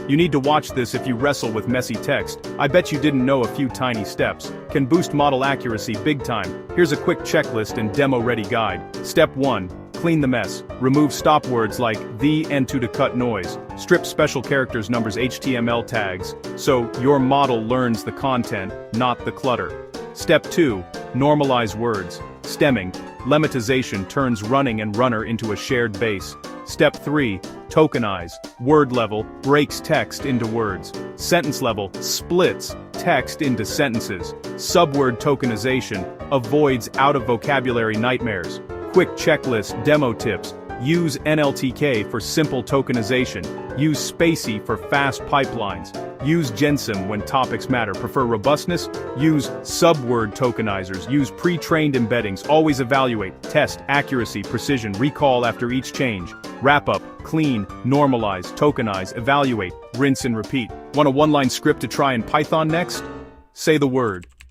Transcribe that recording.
You need to watch this if you wrestle with messy text. I bet you didn't know a few tiny steps can boost model accuracy big time. Here's a quick checklist and demo-ready guide. Step 1. Clean the mess. Remove stop words like the and to cut noise. Strip special characters numbers HTML tags, so your model learns the content, not the clutter. Step 2. Normalize words. Stemming. Lemmatization turns running and runner into a shared base. Step 3. Tokenize. Word level breaks text into words. Sentence level splits text into sentences. Subword tokenization avoids out-of-vocabulary nightmares. Quick checklist demo tips. Use NLTK for simple tokenization. Use Spacey for fast pipelines. Use Gensim when topics matter. Prefer robustness? Use subword tokenizers. Use pre-trained embeddings. Always evaluate, test, accuracy, precision, recall after each change. Wrap up, clean, normalize, tokenize, evaluate, rinse and repeat. Want a one-line script to try in Python next? Say the word.